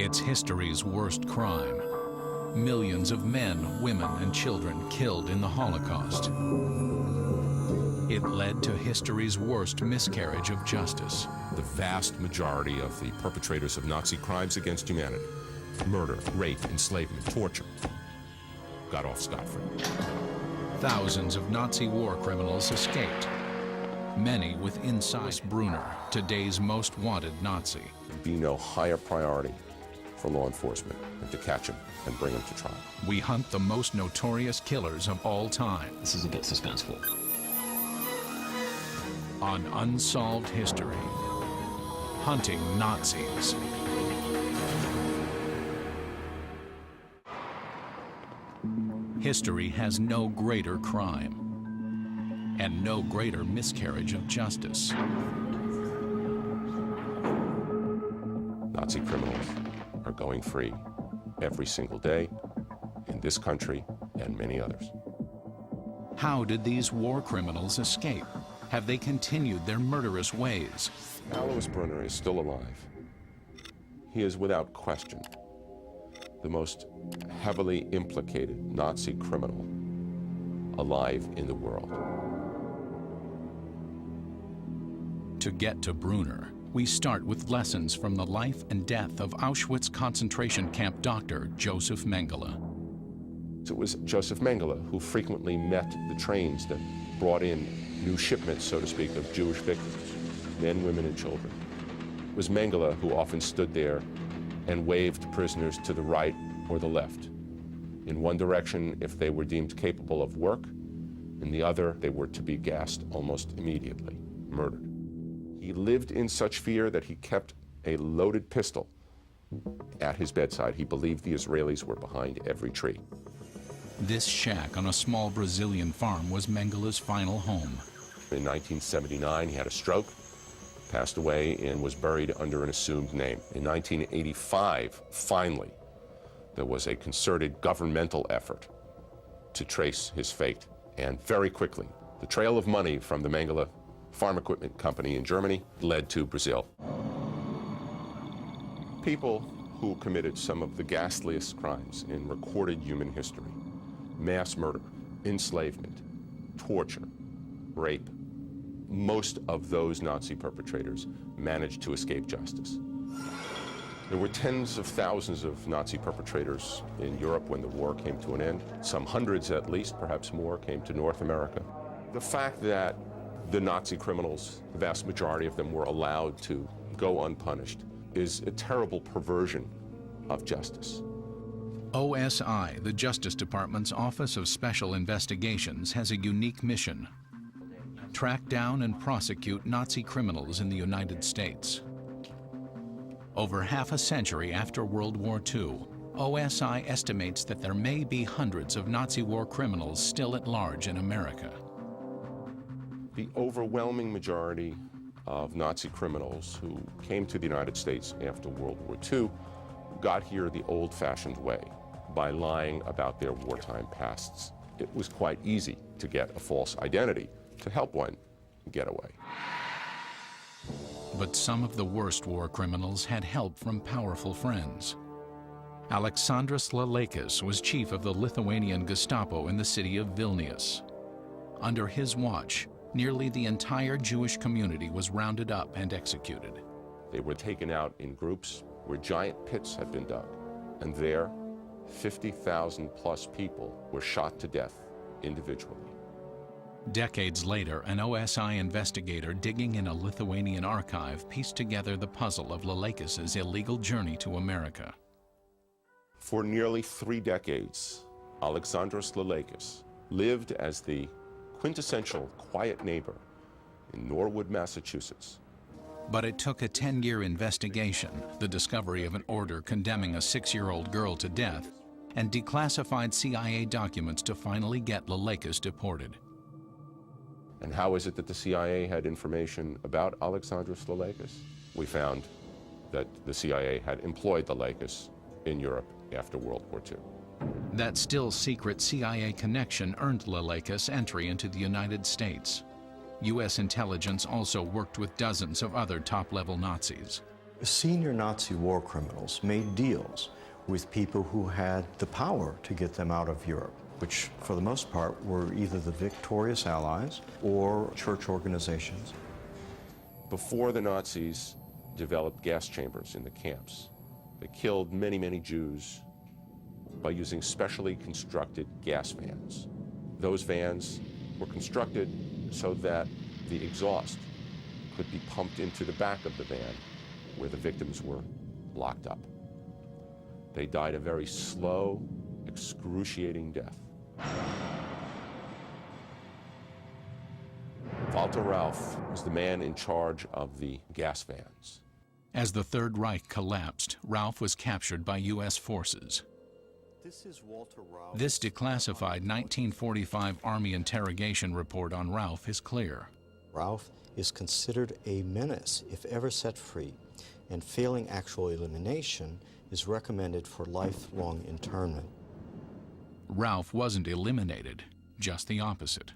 It's history's worst crime. Millions of men, women, and children killed in the Holocaust. It led to history's worst miscarriage of justice. The vast majority of the perpetrators of Nazi crimes against humanity, murder, rape, enslavement, torture, got off scot-free. Thousands of Nazi war criminals escaped, many with inside. Brunner, today's most wanted Nazi. There'd be no higher priority for law enforcement than to catch him and bring him to trial. We hunt the most notorious killers of all time. This is a bit suspenseful. On Unsolved History, Hunting Nazis. History has no greater crime and no greater miscarriage of justice. Nazi criminals are going free every single day in this country and many others. How did these war criminals escape? Have they continued their murderous ways? Alois Brunner is still alive. He is without question the most heavily implicated Nazi criminal alive in the world. To get to Brunner, we start with lessons from the life and death of Auschwitz concentration camp doctor Joseph Mengele. It was Joseph Mengele who frequently met the trains that brought in new shipments, so to speak, of Jewish victims, men, women, and children. It was Mengele who often stood there and waved prisoners to the right or the left. In one direction, if they were deemed capable of work, in the other, they were to be gassed almost immediately, murdered. He lived in such fear that he kept a loaded pistol at his bedside. He believed the Israelis were behind every tree. This shack on a small Brazilian farm was Mengele's final home. In 1979, he had a stroke, passed away, and was buried under an assumed name. In 1985, finally, there was a concerted governmental effort to trace his fate. And very quickly, the trail of money from the Mengele farm equipment company in Germany led to Brazil. People who committed some of the ghastliest crimes in recorded human history, mass murder, enslavement, torture, rape, most of those Nazi perpetrators managed to escape justice. There were tens of thousands of Nazi perpetrators in Europe when the war came to an end. Some hundreds at least, perhaps more, came to North America. The fact that the Nazi criminals, the vast majority of them, were allowed to go unpunished is a terrible perversion of justice. OSI, the Justice Department's Office of Special Investigations, has a unique mission: track down and prosecute Nazi criminals in the United States. Over half a century after World War II, OSI estimates that there may be hundreds of Nazi war criminals still at large in America. The overwhelming majority of Nazi criminals who came to the United States after World War II got here the old-fashioned way, by lying about their wartime pasts. It was quite easy to get a false identity to help one get away. But some of the worst war criminals had help from powerful friends. Aleksandras Laleikis was chief of the Lithuanian Gestapo in the city of Vilnius. Under his watch, nearly the entire Jewish community was rounded up and executed. They were taken out in groups where giant pits had been dug, and there, 50,000 plus people were shot to death individually. Decades later, an OSI investigator digging in a Lithuanian archive pieced together the puzzle of Laleikis' illegal journey to America. For nearly 3 decades, Aleksandras Laleikis lived as the quintessential quiet neighbor in Norwood, Massachusetts. But it took a 10-year investigation, the discovery of an order condemning a 6-year-old girl to death, and declassified CIA documents to finally get Laleikis deported. And how is it that the CIA had information about Aleksandras Laleikis? We found that the CIA had employed Laleikis in Europe after World War II. That still secret CIA connection earned Laleikis entry into the United States. U.S. intelligence also worked with dozens of other top-level Nazis. Senior Nazi war criminals made deals with people who had the power to get them out of Europe, which for the most part were either the victorious Allies or church organizations. Before the Nazis developed gas chambers in the camps, they killed many, many Jews by using specially constructed gas vans. Those vans were constructed so that the exhaust could be pumped into the back of the van where the victims were locked up. They died a very slow, excruciating death. Walter Rauff was the man in charge of the gas vans. As the Third Reich collapsed, Rauff was captured by U.S. forces. This declassified 1945 Army interrogation report on Rauff is clear. Rauff is considered a menace if ever set free, and failing actual elimination is recommended for lifelong internment. Rauff wasn't eliminated, just the opposite.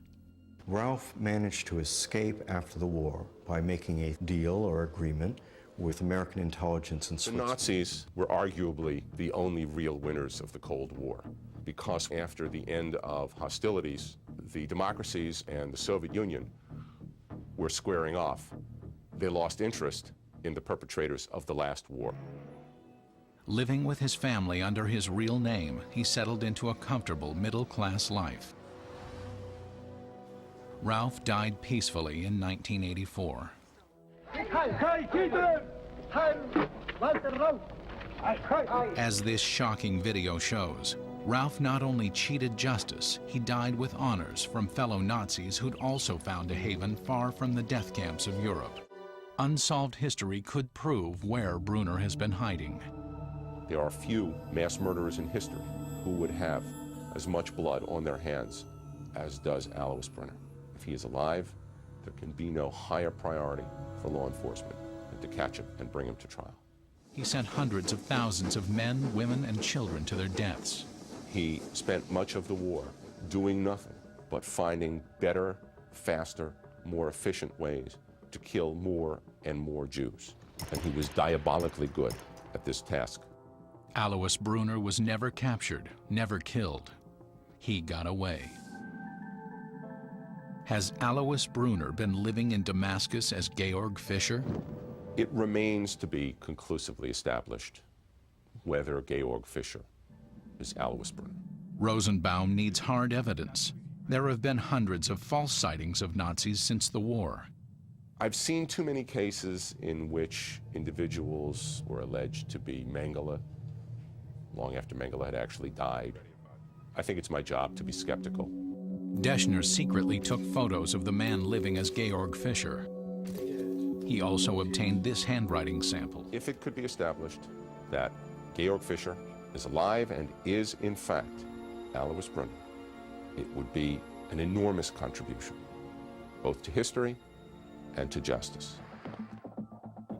Rauff managed to escape after the war by making a deal or agreement with American intelligence in Switzerland. The Nazis were arguably the only real winners of the Cold War, because after the end of hostilities, the democracies and the Soviet Union were squaring off. They lost interest in the perpetrators of the last war. Living with his family under his real name, he settled into a comfortable middle-class life. Rauff died peacefully in 1984. As this shocking video shows, Rauff not only cheated justice, he died with honors from fellow Nazis who'd also found a haven far from the death camps of Europe. Unsolved history could prove where Brunner has been hiding. There are few mass murderers in history who would have as much blood on their hands as does Alois Brunner. If he is alive, there can be no higher priority for law enforcement than to catch him and bring him to trial. He sent hundreds of thousands of men, women, and children to their deaths. He spent much of the war doing nothing but finding better, faster, more efficient ways to kill more and more Jews. And he was diabolically good at this task. Alois Brunner was never captured, never killed. He got away. Has Alois Brunner been living in Damascus as Georg Fischer? It remains to be conclusively established whether Georg Fischer is Alois Brunner. Rosenbaum needs hard evidence. There have been hundreds of false sightings of Nazis since the war. I've seen too many cases in which individuals were alleged to be Mengele long after Mengele had actually died. I think it's my job to be skeptical. Deschner secretly took photos of the man living as Georg Fischer. He also obtained this handwriting sample. If it could be established that Georg Fischer is alive and is, in fact, Alois Brunner, it would be an enormous contribution, both to history and to justice.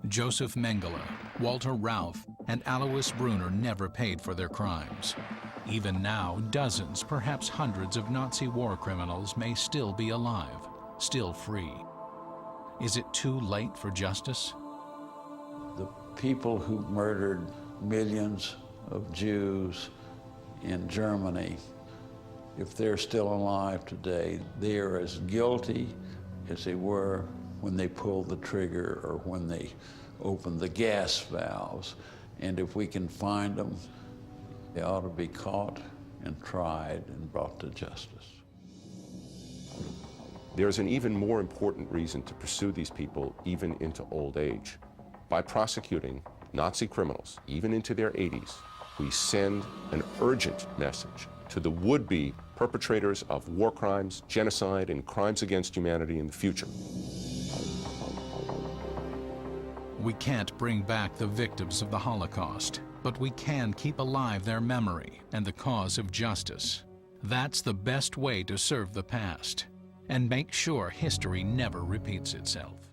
Joseph Mengele, Walter Rauff, and Alois Brunner never paid for their crimes. Even now, dozens, perhaps hundreds of Nazi war criminals may still be alive, still free. Is it too late for justice? The people who murdered millions of Jews in Germany, if they're still alive today, they are as guilty as they were when they pulled the trigger or when they opened the gas valves. And if we can find them, they ought to be caught and tried and brought to justice. There's an even more important reason to pursue these people even into old age. By prosecuting Nazi criminals, even into their 80s, we send an urgent message to the would-be perpetrators of war crimes, genocide, and crimes against humanity in the future. We can't bring back the victims of the Holocaust, but we can keep alive their memory and the cause of justice. That's the best way to serve the past and make sure history never repeats itself.